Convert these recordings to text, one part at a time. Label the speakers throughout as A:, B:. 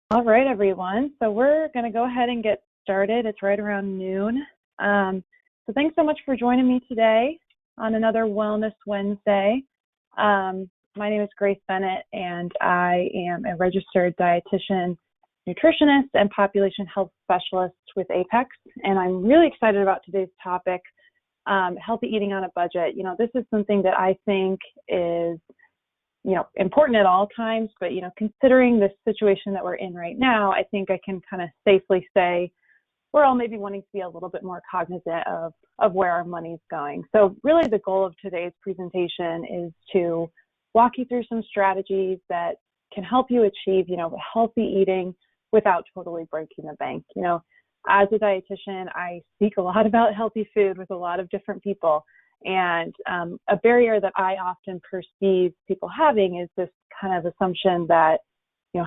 A: All right, everyone. So we're going to go ahead and get started. It's right around noon. So thanks so much for joining me today on another Wellness Wednesday. My name is Grace Bennett, and I am a registered dietitian, nutritionist, and population health specialist with Apex. And I'm really excited about today's topic, healthy eating on a budget. You know, this is something that I think is important at all times, but, considering the situation that we're in right now, I think I can kind of safely say we're all maybe wanting to be a little bit more cognizant of where our money's going. So really the goal of today's presentation is to walk you through some strategies that can help you achieve, healthy eating without totally breaking the bank. As a dietitian, I speak a lot about healthy food with a lot of different people. And a barrier that I often perceive people having is this kind of assumption that,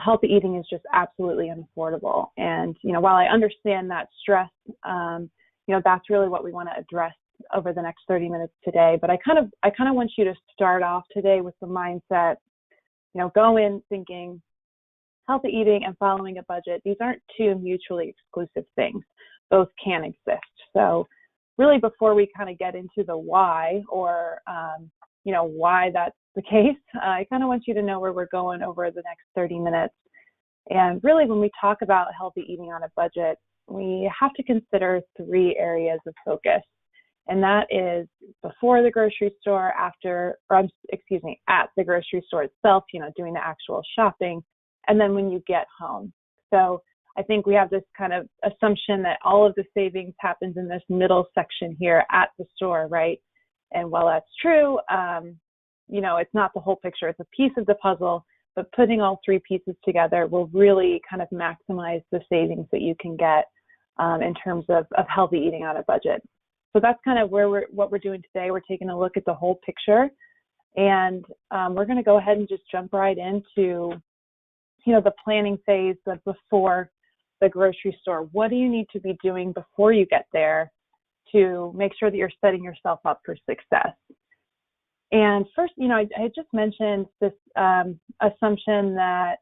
A: healthy eating is just absolutely unaffordable. And, while I understand that stress, that's really what we want to address over the next 30 minutes today. But I kind of want you to start off today with the mindset, go in thinking healthy eating and following a budget. These aren't two mutually exclusive things. Both can exist. So really, before we kind of get into the why or, why that's the case, I kind of want you to know where we're going over the next 30 minutes. And really, when we talk about healthy eating on a budget, we have to consider three areas of focus. And that is before the grocery store, at the grocery store itself, doing the actual shopping, and then when you get home. So I think we have this kind of assumption that all of the savings happens in this middle section here at the store, right? And while that's true, it's not the whole picture. It's a piece of the puzzle, but putting all three pieces together will really kind of maximize the savings that you can get in terms of healthy eating on a budget. So that's kind of what we're doing today. We're taking a look at the whole picture, and we're going to go ahead and just jump right into, the planning phase of before the grocery store. What do you need to be doing before you get there to make sure that you're setting yourself up for success? And first, I had just mentioned this assumption that,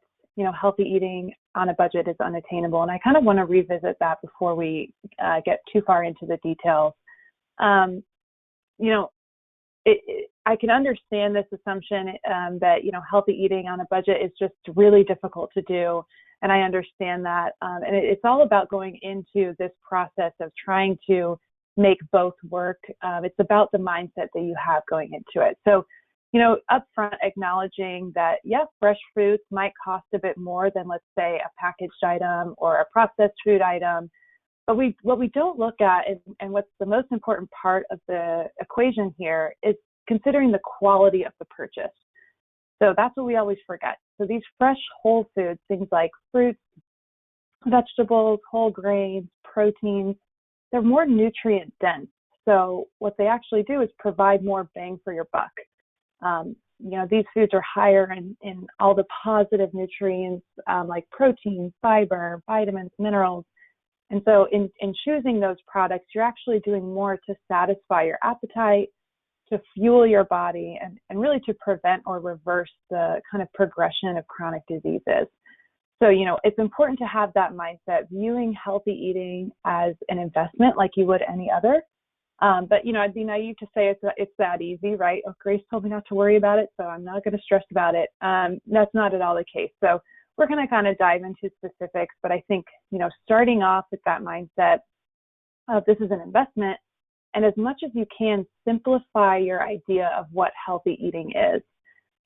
A: healthy eating on a budget is unattainable. And I kind of want to revisit that before we get too far into the details. I can understand this assumption that, healthy eating on a budget is just really difficult to do. And I understand that. And it's all about going into this process of trying to make both work. It's about the mindset that you have going into it. So, upfront acknowledging that, yes, fresh fruits might cost a bit more than, let's say, a packaged item or a processed food item. But what we don't look at, and what's the most important part of the equation here, is considering the quality of the purchase. So that's what we always forget. So these fresh whole foods, things like fruits, vegetables, whole grains, proteins, they're more nutrient dense. So what they actually do is provide more bang for your buck. These foods are higher in all the positive nutrients like protein, fiber, vitamins, minerals. And so in choosing those products, you're actually doing more to satisfy your appetite, to fuel your body, and really to prevent or reverse the kind of progression of chronic diseases. So, it's important to have that mindset, viewing healthy eating as an investment like you would any other. But, I'd be naive to say it's that easy, right? Oh, Grace told me not to worry about it, so I'm not going to stress about it. That's not at all the case. So we're going to kind of dive into specifics, but I think, starting off with that mindset of this is an investment, and as much as you can, simplify your idea of what healthy eating is.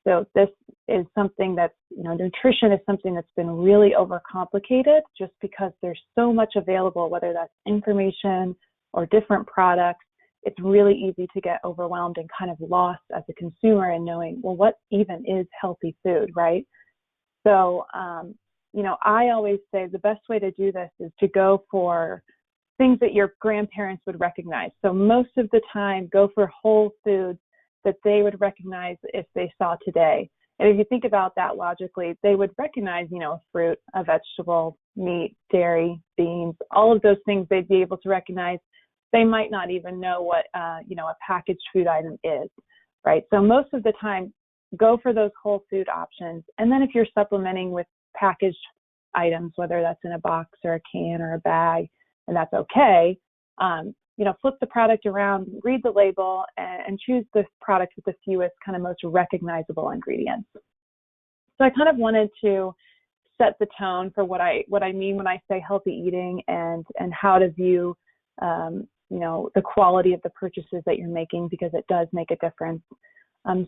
A: So this is something that's, nutrition is something that's been really overcomplicated just because there's so much available, whether that's information or different products. It's really easy to get overwhelmed and kind of lost as a consumer in knowing, well, what even is healthy food, right? So, I always say the best way to do this is to go for things that your grandparents would recognize. So most of the time, go for whole foods that they would recognize if they saw today. And if you think about that logically, they would recognize, a fruit, a vegetable, meat, dairy, beans, all of those things they'd be able to recognize. They might not even know what, a packaged food item is, right? So most of the time, go for those whole food options. And then if you're supplementing with packaged items, whether that's in a box or a can or a bag, and that's okay. Flip the product around, read the label, and choose the product with the fewest kind of most recognizable ingredients. So I kind of wanted to set the tone for what I mean when I say healthy eating and how to view the quality of the purchases that you're making, because it does make a difference.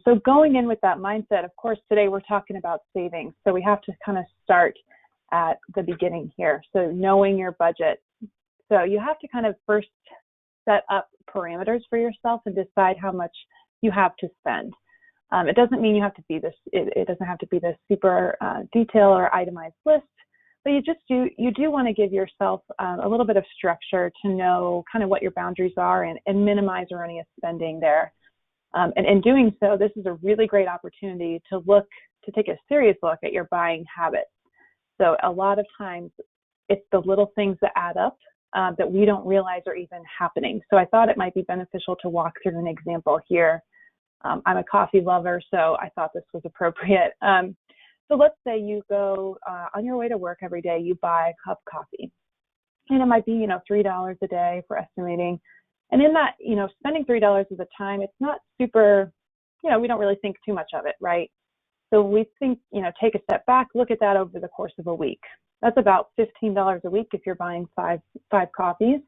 A: So going in with that mindset, of course, today we're talking about savings. So we have to kind of start at the beginning here. So knowing your budget. So you have to kind of first set up parameters for yourself and decide how much you have to spend. It doesn't mean you have to be this, it doesn't have to be this super detailed or itemized list, but you do want to give yourself a little bit of structure to know kind of what your boundaries are and minimize erroneous spending there. And in doing so, this is a really great opportunity to take a serious look at your buying habits. So a lot of times it's the little things that add up that we don't realize are even happening. So I thought it might be beneficial to walk through an example here. I'm a coffee lover, so I thought this was appropriate. So let's say you go on your way to work every day, you buy a cup of coffee. And it might be, $3 a day for estimating. And in that, spending $3 at a time, it's not super, we don't really think too much of it, right? So we think, take a step back, look at that over the course of a week. That's about $15 a week if you're buying five coffees.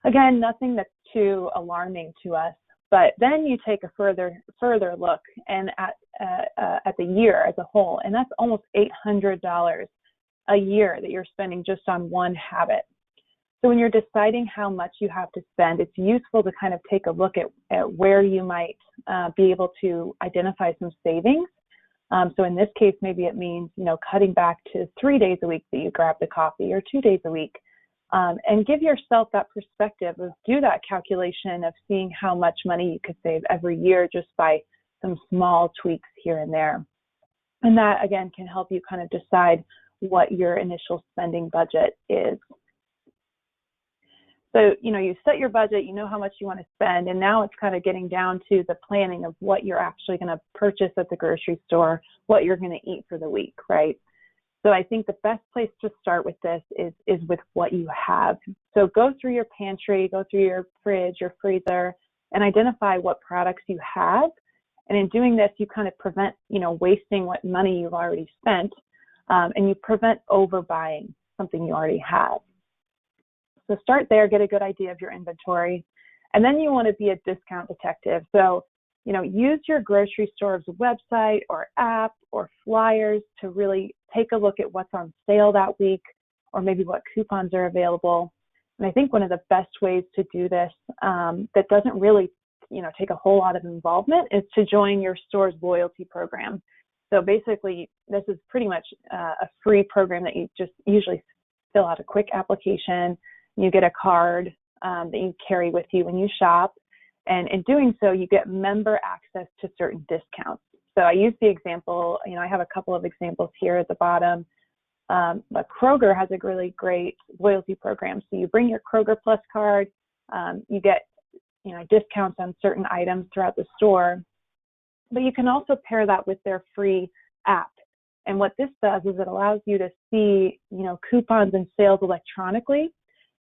A: Again, nothing that's too alarming to us. But then you take a further look and at the year as a whole, and that's almost $800 a year that you're spending just on one habit. So when you're deciding how much you have to spend, it's useful to kind of take a look at where you might be able to identify some savings. So in this case, maybe it means, cutting back to 3 days a week that you grab the coffee, or 2 days a week. And give yourself that perspective of do that calculation of seeing how much money you could save every year just by some small tweaks here and there. And that, again, can help you kind of decide what your initial spending budget is. So, you set your budget, you know how much you want to spend, and now it's kind of getting down to the planning of what you're actually going to purchase at the grocery store, what you're going to eat for the week, right? So I think the best place to start with this is with what you have. So go through your pantry, go through your fridge, your freezer, and identify what products you have. And in doing this, you kind of prevent, wasting what money you've already spent, and you prevent overbuying something you already have. So start there, get a good idea of your inventory, and then you want to be a discount detective. So use your grocery store's website or app or flyers to really take a look at what's on sale that week, or maybe what coupons are available. And I think one of the best ways to do this that doesn't really, take a whole lot of involvement is to join your store's loyalty program. So basically, this is pretty much a free program that you just usually fill out a quick application. You get a card that you carry with you when you shop. And in doing so, you get member access to certain discounts. So I use the example, I have a couple of examples here at the bottom. But Kroger has a really great loyalty program. So you bring your Kroger Plus card, you get, discounts on certain items throughout the store. But you can also pair that with their free app. And what this does is it allows you to see, coupons and sales electronically.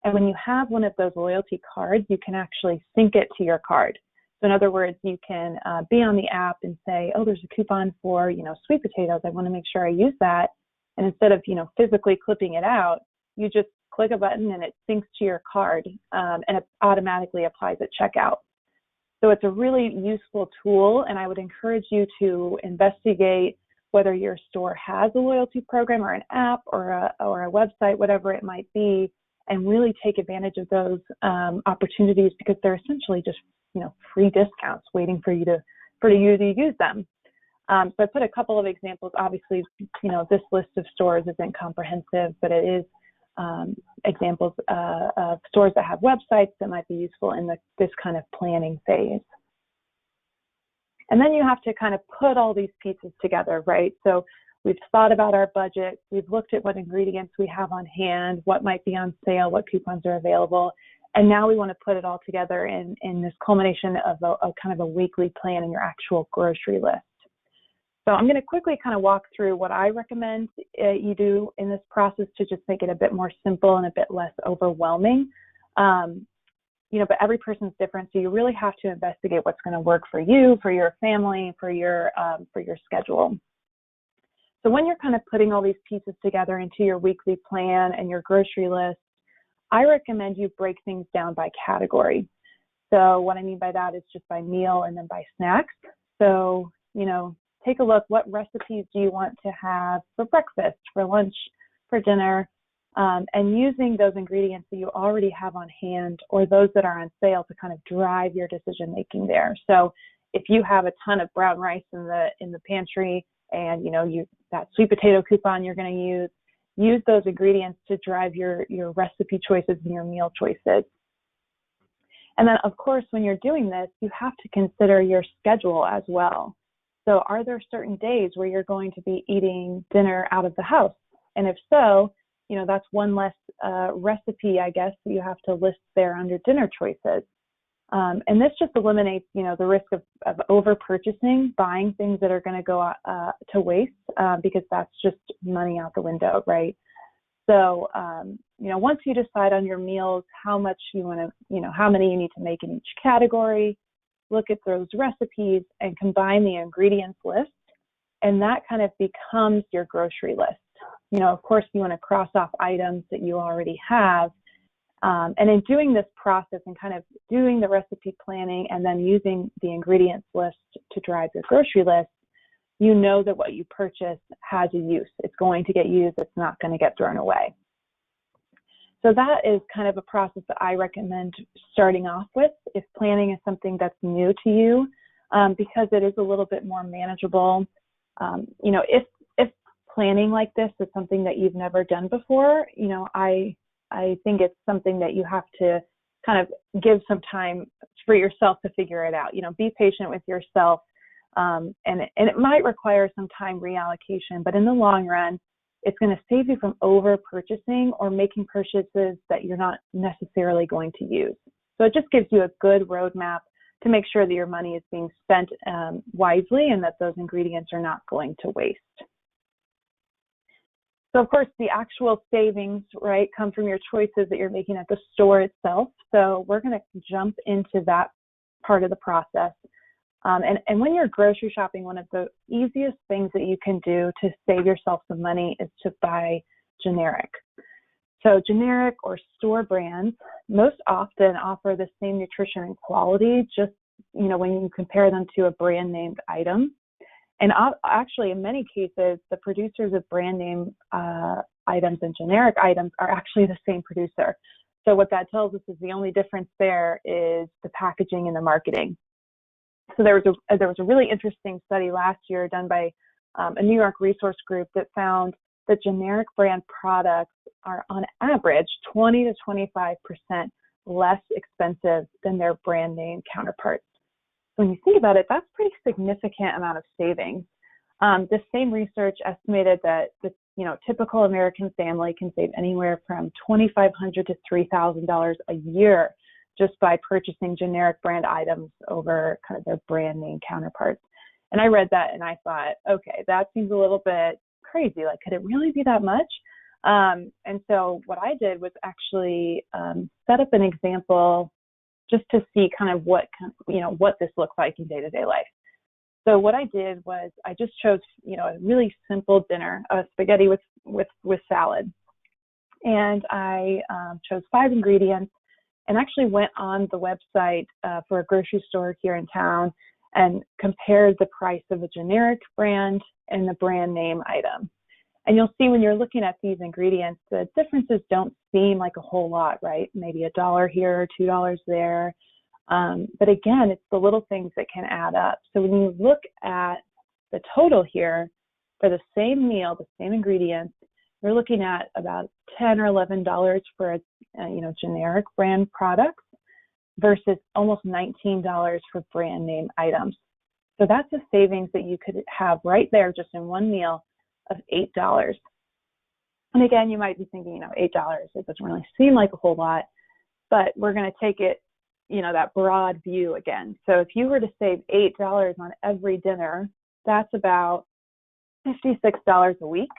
A: And when you have one of those loyalty cards, you can actually sync it to your card. So in other words, you can be on the app and say, oh, there's a coupon for, sweet potatoes. I want to make sure I use that. And instead of, physically clipping it out, you just click a button and it syncs to your card, and it automatically applies at checkout. So it's a really useful tool, and I would encourage you to investigate whether your store has a loyalty program or an app or a website, whatever it might be, and really take advantage of those opportunities, because they're essentially just, free discounts waiting for you to use them. So I put a couple of examples. Obviously, this list of stores isn't comprehensive, but it is examples of stores that have websites that might be useful in this kind of planning phase. And then you have to kind of put all these pieces together, right? So we've thought about our budget. We've looked at what ingredients we have on hand, what might be on sale, what coupons are available. And now we want to put it all together in this culmination of a kind of a weekly plan in your actual grocery list. So I'm going to quickly kind of walk through what I recommend you do in this process to just make it a bit more simple and a bit less overwhelming. But every person's different, so you really have to investigate what's going to work for you, for your family, for your schedule. So when you're kind of putting all these pieces together into your weekly plan and your grocery list, I recommend you break things down by category. So what I mean by that is just by meal and then by snacks. So, take a look, what recipes do you want to have for breakfast, for lunch, for dinner, and using those ingredients that you already have on hand or those that are on sale to kind of drive your decision making there. So if you have a ton of brown rice in the pantry and that sweet potato coupon you're going to use those ingredients to drive your recipe choices and your meal choices. And then, of course, when you're doing this, you have to consider your schedule as well. So are there certain days where you're going to be eating dinner out of the house? And if so, that's one less recipe, I guess, that you have to list there under dinner choices. And this just eliminates, the risk of over purchasing, buying things that are going to go to waste because that's just money out the window, right? So, once you decide on your meals, how much you want to, how many you need to make in each category, look at those recipes and combine the ingredients list, and that kind of becomes your grocery list. Of course, you want to cross off items that you already have. And in doing this process and kind of doing the recipe planning and then using the ingredients list to drive your grocery list, you know that what you purchase has a use. It's going to get used. It's not going to get thrown away. So that is kind of a process that I recommend starting off with if planning is something that's new to you, because it is a little bit more manageable. If planning like this is something that you've never done before, I think it's something that you have to kind of give some time for yourself to figure it out. Be patient with yourself, and it might require some time reallocation, but in the long run, it's going to save you from over purchasing or making purchases that you're not necessarily going to use. So it just gives you a good roadmap to make sure that your money is being spent wisely and that those ingredients are not going to waste. So of course, the actual savings, right, come from your choices that you're making at the store itself. So we're going to jump into that part of the process. And when you're grocery shopping, one of the easiest things that you can do to save yourself some money is to buy generic. So generic or store brands most often offer the same nutrition and quality, just, when you compare them to a brand named item. And actually, in many cases, the producers of brand name items and generic items are actually the same producer. So what that tells us is the only difference there is the packaging and the marketing. So there was a really interesting study last year done by a New York resource group that found that generic brand products are on average 20 to 25% less expensive than their brand name counterparts. When you think about it, that's a pretty significant amount of savings. This same research estimated that the typical American family can save anywhere from $2,500 to $3,000 a year just by purchasing generic brand items over kind of their brand name counterparts. And I read that and I thought, okay, that seems a little bit crazy. Like, could it really be that much? And so what I did was actually set up an example just to see kind of what this looks like in day-to-day life. So what I did was I just chose, a really simple dinner, spaghetti with salad. And I chose 5 ingredients and actually went on the website for a grocery store here in town and compared the price of a generic brand and the brand name item. And you'll see when you're looking at these ingredients, the differences don't seem like a whole lot, right? Maybe $1 here, $2 there. But again, it's the little things that can add up. So when you look at the total here for the same meal, the same ingredients, you're looking at about $10 or $11 for a generic brand products versus almost $19 for brand name items. So that's a savings that you could have right there just in one meal of $8. And again, you might be thinking, $8, it doesn't really seem like a whole lot, but we're going to take it, that broad view again. So if you were to save $8 on every dinner, that's about $56 a week,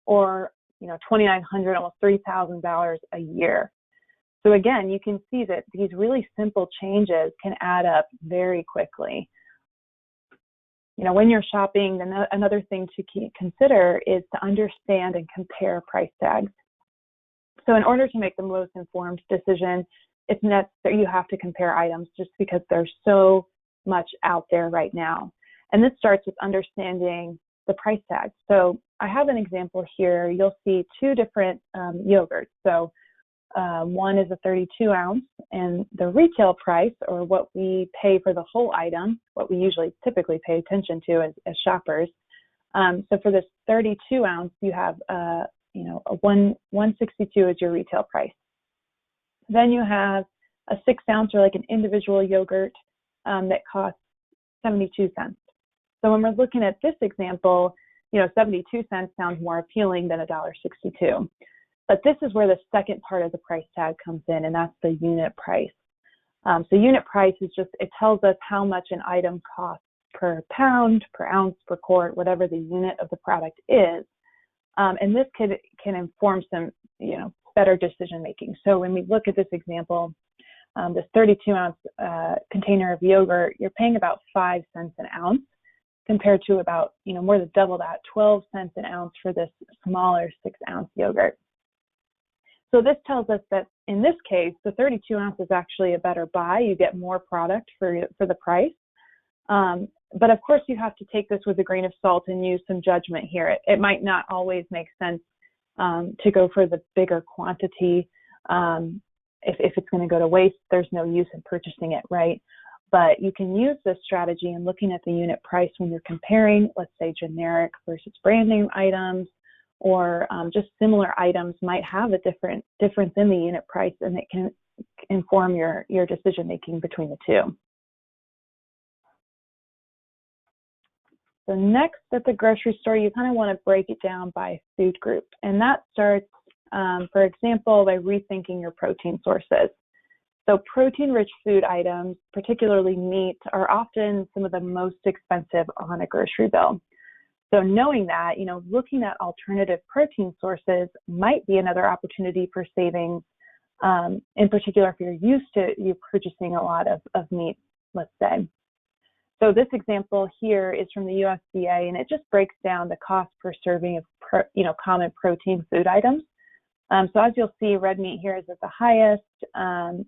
A: or $2,900, almost $3,000 a year. So again, you can see that these really simple changes can add up very quickly. When you're shopping, another thing to consider is to understand and compare price tags. So in order to make the most informed decision, it's necessary you have to compare items just because there's so much out there right now. And this starts with understanding the price tags. So I have an example here. You'll see two different yogurts. So one is a 32 ounce, and the retail price, or what we pay for the whole item, what we typically pay attention to as shoppers. So for this 32 ounce, you have a $1.62 is your retail price. Then you have a 6 ounce, or like an individual yogurt, that costs 72 cents. So when we're looking at this example, 72 cents sounds more appealing than $1.62. But this is where the second part of the price tag comes in, and that's the unit price. So unit price is it tells us how much an item costs per pound, per ounce, per quart, whatever the unit of the product is. And this can inform some, better decision making. So when we look at this example, this 32 ounce container of yogurt, you're paying about 5 cents an ounce, compared to about, more than double that, 12 cents an ounce for this smaller 6 ounce yogurt. So this tells us that in this case, the 32 ounce is actually a better buy. You get more product for the price. But of course, you have to take this with a grain of salt and use some judgment here. It might not always make sense to go for the bigger quantity. If it's going to go to waste, there's no use in purchasing it, right? But you can use this strategy in looking at the unit price when you're comparing, let's say, generic versus brand name items, or just similar items might have a difference in the unit price, and it can inform your decision making between the two. So next, at the grocery store, you kind of want to break it down by food group, and that starts, for example, by rethinking your protein sources. So protein-rich food items, particularly meat, are often some of the most expensive on a grocery bill. So knowing that, looking at alternative protein sources might be another opportunity for savings, in particular if you're used to purchasing a lot of meat, let's say. So this example here is from the USDA, and it just breaks down the cost per serving of common protein food items. So as you'll see, red meat here is at the highest,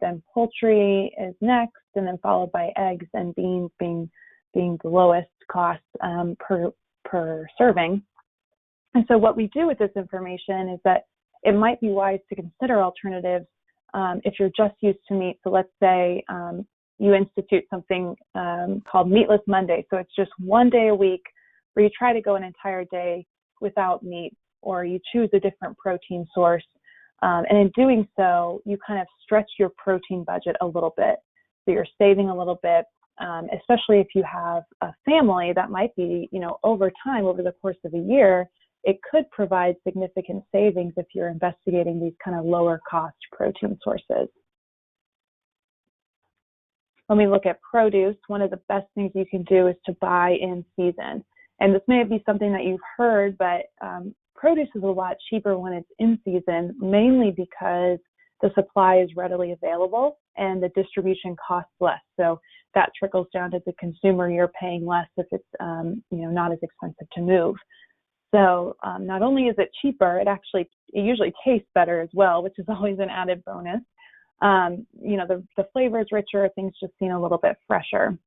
A: then poultry is next, and then followed by eggs and beans being the lowest cost per serving. And so what we do with this information is that it might be wise to consider alternatives if you're just used to meat. So let's say you institute something called Meatless Monday. So it's just one day a week where you try to go an entire day without meat, or you choose a different protein source. And in doing so, you kind of stretch your protein budget a little bit. So you're saving a little bit, especially if you have a family that might be, over time, over the course of a year, it could provide significant savings if you're investigating these kind of lower cost protein sources. When we look at produce, one of the best things you can do is to buy in season. And this may be something that you've heard, but produce is a lot cheaper when it's in season, mainly because the supply is readily available and the distribution costs less. So that trickles down to the consumer. You're paying less if it's not as expensive to move. So not only is it cheaper, it usually tastes better as well, which is always an added bonus. The flavor is richer, things just seem a little bit fresher.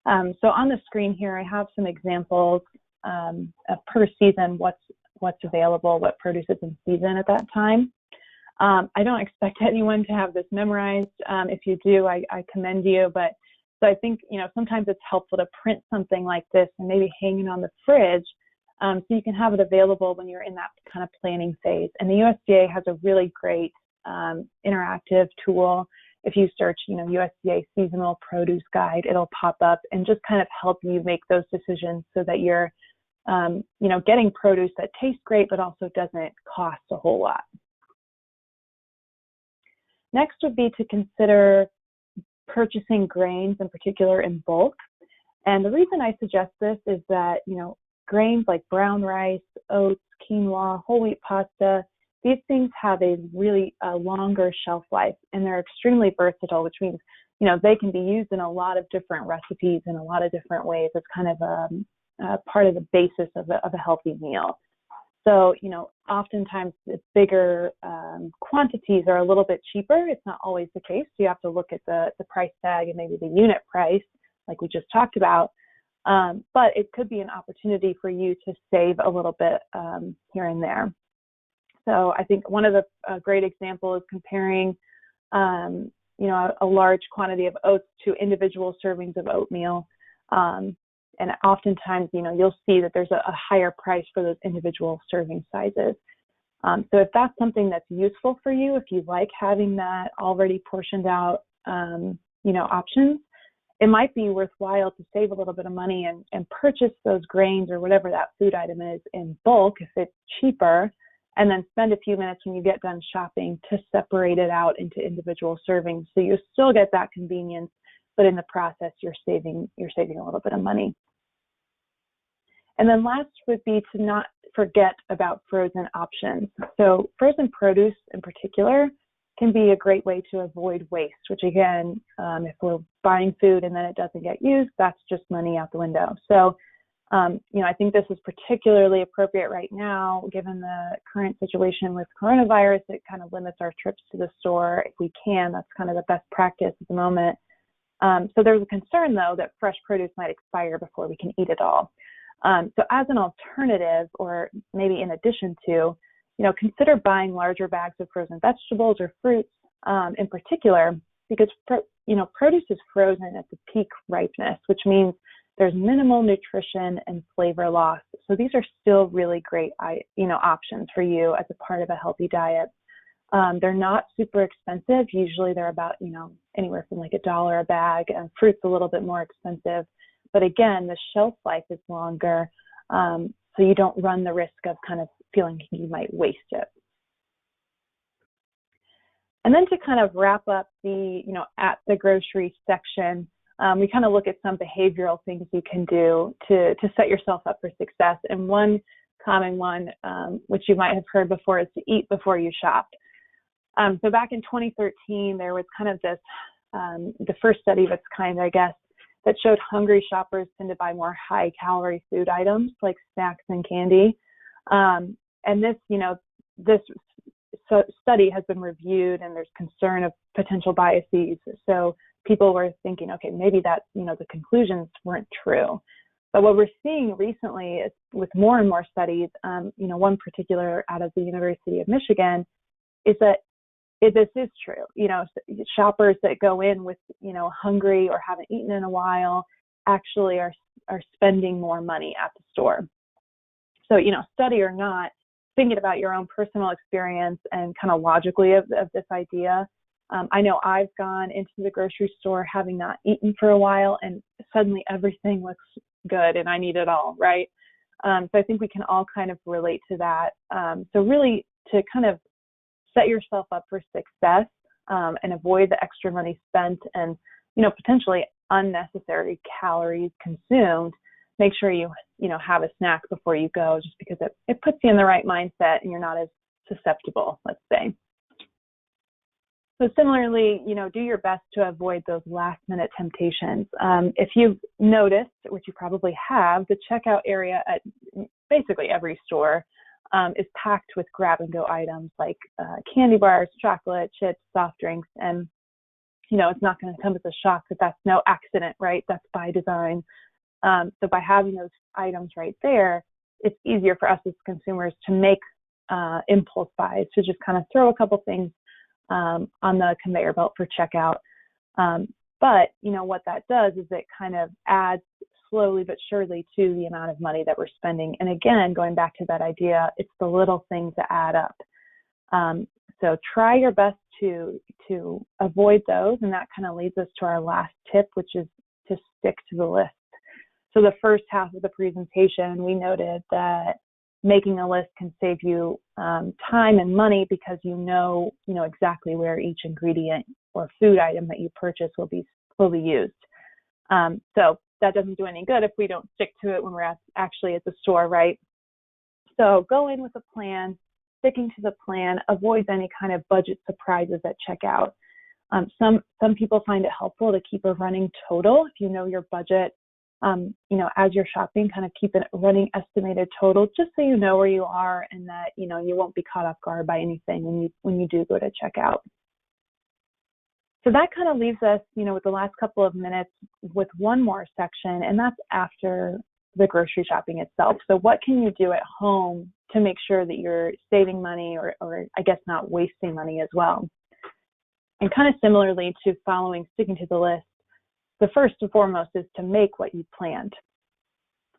A: So on the screen here, I have some examples of per season, what's available, what produce is in season at that time. I don't expect anyone to have this memorized. If you do, I commend you. But so I think, sometimes it's helpful to print something like this and maybe hang it on the fridge so you can have it available when you're in that kind of planning phase. And the USDA has a really great interactive tool. If you search, USDA seasonal produce guide, it'll pop up and just kind of help you make those decisions so that you're, getting produce that tastes great, but also doesn't cost a whole lot. Next would be to consider purchasing grains in particular in bulk. And the reason I suggest this is that, grains like brown rice, oats, quinoa, whole wheat pasta, these things have a really longer shelf life, and they're extremely versatile, which means, they can be used in a lot of different recipes in a lot of different ways. It's kind of part of the basis of a healthy meal. So, oftentimes the bigger quantities are a little bit cheaper. It's not always the case. So you have to look at the price tag and maybe the unit price, like we just talked about. But it could be an opportunity for you to save a little bit here and there. So I think one of the great examples is comparing, a large quantity of oats to individual servings of oatmeal. And oftentimes, you'll see that there's a higher price for those individual serving sizes. So if that's something that's useful for you, if you like having that already portioned out, options, it might be worthwhile to save a little bit of money and purchase those grains or whatever that food item is in bulk if it's cheaper, and then spend a few minutes when you get done shopping to separate it out into individual servings. So you still get that convenience, but in the process, you're saving a little bit of money. And then last would be to not forget about frozen options. So frozen produce in particular can be a great way to avoid waste, which again, if we're buying food and then it doesn't get used, that's just money out the window. So, I think this is particularly appropriate right now, given the current situation with coronavirus. It kind of limits our trips to the store if we can. That's kind of the best practice at the moment. So there's a concern, though, that fresh produce might expire before we can eat it all. So as an alternative, or maybe in addition to, consider buying larger bags of frozen vegetables or fruits in particular, because, produce is frozen at the peak ripeness, which means there's minimal nutrition and flavor loss. So these are still really great, options for you as a part of a healthy diet. They're not super expensive. Usually they're about, anywhere from like $1 a bag, and fruit's a little bit more expensive. But again, the shelf life is longer, so you don't run the risk of kind of feeling you might waste it. And then to kind of wrap up the, at the grocery section, we kind of look at some behavioral things you can do to set yourself up for success. And one common one, which you might have heard before, is to eat before you shop. So back in 2013, there was kind of this, the first study of its kind, I guess, that showed hungry shoppers tend to buy more high-calorie food items like snacks and candy. And this, this study has been reviewed, and there's concern of potential biases. So people were thinking, okay, maybe that, the conclusions weren't true. But what we're seeing recently is with more and more studies, one particular out of the University of Michigan, is that this is true. Shoppers that go in with, hungry or haven't eaten in a while actually are spending more money at the store. So, study or not, thinking about your own personal experience and kind of logically of this idea. I know I've gone into the grocery store having not eaten for a while, and suddenly everything looks good and I need it all, right? So I think we can all kind of relate to that. So really to kind of set yourself up for success and avoid the extra money spent and, potentially unnecessary calories consumed, make sure you have a snack before you go, just because it puts you in the right mindset and you're not as susceptible, let's say. So similarly, do your best to avoid those last minute temptations. If you've noticed, which you probably have, the checkout area at basically every store is packed with grab and go items like candy bars, chocolate, chips, soft drinks, and it's not going to come as a shock that that's no accident, right? That's by design. So by having those items right there, it's easier for us as consumers to make impulse buys, to just kind of throw a couple things on the conveyor belt for checkout. But what that does is it kind of adds slowly but surely to the amount of money that we're spending. And again, going back to that idea, it's the little things that add up. So try your best to avoid those. And that kind of leads us to our last tip, which is to stick to the list. So the first half of the presentation, we noted that making a list can save you time and money, because you know exactly where each ingredient or food item that you purchase will be used. So that doesn't do any good if we don't stick to it when we're actually at the store, right? So go in with a plan. Sticking to the plan avoids any kind of budget surprises at checkout. Some people find it helpful to keep a running total. If you know your budget, as you're shopping, kind of keep a running estimated total, just so you know where you are and that, you won't be caught off guard by anything when you do go to checkout. So that kind of leaves us, with the last couple of minutes with one more section, and that's after the grocery shopping itself. So what can you do at home to make sure that you're saving money or I guess not wasting money as well? And kind of similarly to sticking to the list, the first and foremost is to make what you planned.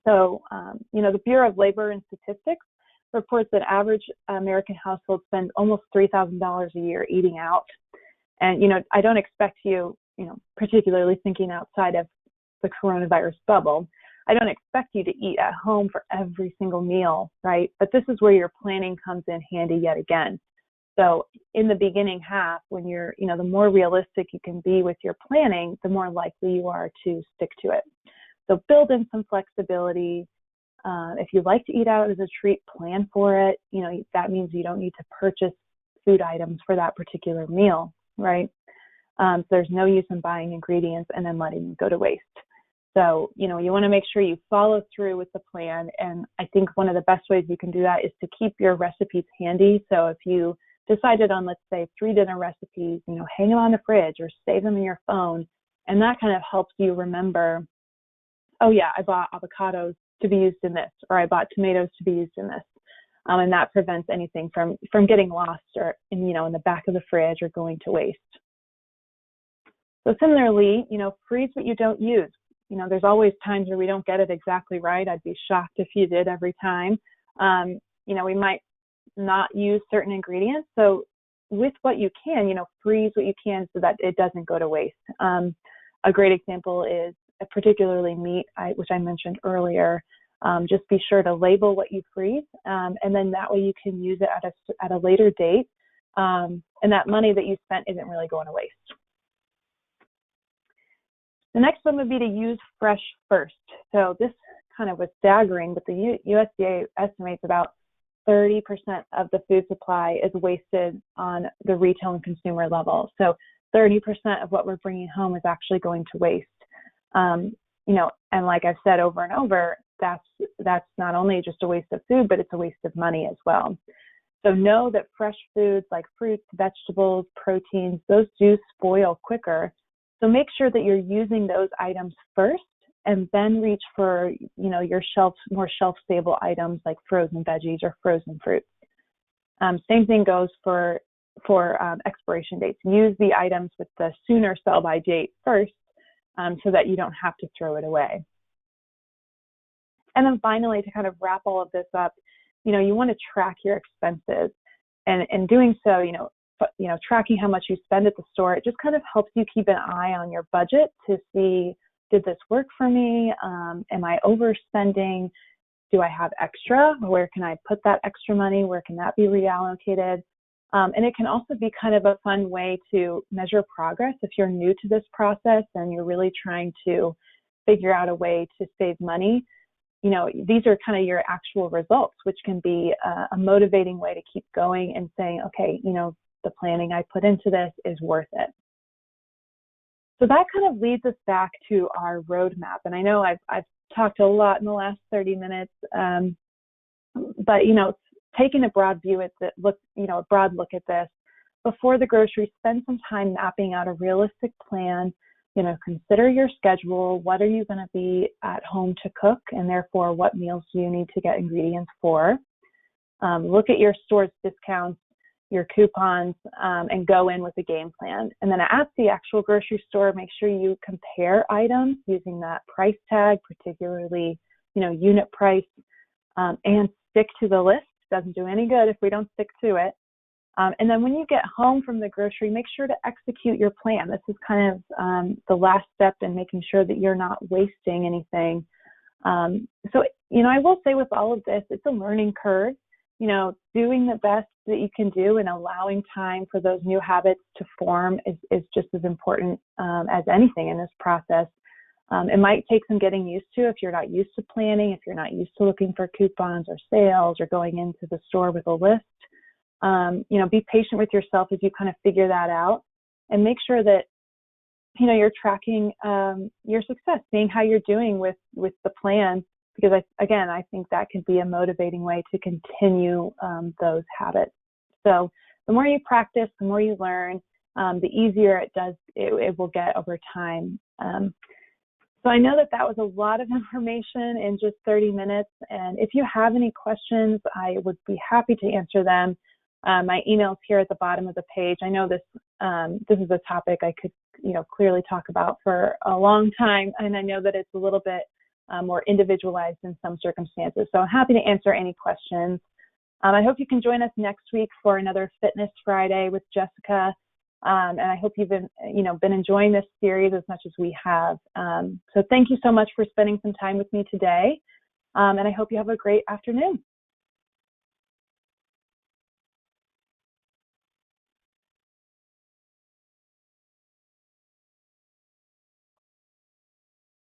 A: So, the Bureau of Labor and Statistics reports that average American households spend almost $3,000 a year eating out. And, I don't expect you, particularly thinking outside of the coronavirus bubble, I don't expect you to eat at home for every single meal, right? But this is where your planning comes in handy yet again. So in the beginning half, when you're, the more realistic you can be with your planning, the more likely you are to stick to it. So build in some flexibility. If you like to eat out as a treat, plan for it. That means you don't need to purchase food items for that particular meal, right? So there's no use in buying ingredients and then letting them go to waste. So, you want to make sure you follow through with the plan. And I think one of the best ways you can do that is to keep your recipes handy. So if you decided on, let's say, 3 dinner recipes, hang them on the fridge or save them in your phone. And that kind of helps you remember, oh yeah, I bought avocados to be used in this, or I bought tomatoes to be used in this. And that prevents anything from getting lost or, in the back of the fridge or going to waste. So similarly, freeze what you don't use. There's always times where we don't get it exactly right. I'd be shocked if you did every time. We might not use certain ingredients. So with what you can, freeze what you can so that it doesn't go to waste. A great example is particularly meat, which I mentioned earlier. Just be sure to label what you freeze, and then that way you can use it at a later date. And that money that you spent isn't really going to waste. The next one would be to use fresh first. So this kind of was staggering, but the USDA estimates about 30% of the food supply is wasted on the retail and consumer level. So 30% of what we're bringing home is actually going to waste. And like I've said over and over, that's not only just a waste of food, but it's a waste of money as well. So know that fresh foods like fruits, vegetables, proteins, those do spoil quicker. So make sure that you're using those items first and then reach for, your more shelf-stable items like frozen veggies or frozen fruits. Same thing goes for expiration dates. Use the items with the sooner sell-by date first so that you don't have to throw it away. And then finally, to kind of wrap all of this up, you want to track your expenses. And in doing so, tracking how much you spend at the store, it just kind of helps you keep an eye on your budget to see, did this work for me? Am I overspending? Do I have extra? Where can I put that extra money? Where can that be reallocated? And it can also be kind of a fun way to measure progress if you're new to this process and you're really trying to figure out a way to save money. These are kind of your actual results, which can be a motivating way to keep going and saying, okay, the planning I put into this is worth it. So that kind of leads us back to our roadmap. And I know I've talked a lot in the last 30 minutes, but, taking a broad view at a broad look at this, before the grocery, spend some time mapping out a realistic plan. Consider your schedule. What are you going to be at home to cook? And therefore, what meals do you need to get ingredients for? Look at your store's discounts, your coupons, and go in with a game plan. And then at the actual grocery store, make sure you compare items using that price tag, particularly, unit price, and stick to the list. Doesn't do any good if we don't stick to it. And then when you get home from the grocery, make sure to execute your plan. This is kind of the last step in making sure that you're not wasting anything. So, I will say with all of this, it's a learning curve. Doing the best that you can do and allowing time for those new habits to form is just as important as anything in this process. It might take some getting used to if you're not used to planning, if you're not used to looking for coupons or sales or going into the store with a list. Be patient with yourself as you kind of figure that out, and make sure that you're tracking your success, seeing how you're doing with the plan, because I think that can be a motivating way to continue those habits. So the more you practice, the more you learn, the easier it will get over time. So I know that was a lot of information in just 30 minutes. And if you have any questions, I would be happy to answer them. My email's here at the bottom of the page. I know this is a topic I could, clearly talk about for a long time. And I know that it's a little bit more individualized in some circumstances. So I'm happy to answer any questions. I hope you can join us next week for another Fitness Friday with Jessica. And I hope you've been enjoying this series as much as we have. So thank you so much for spending some time with me today. And I hope you have a great afternoon.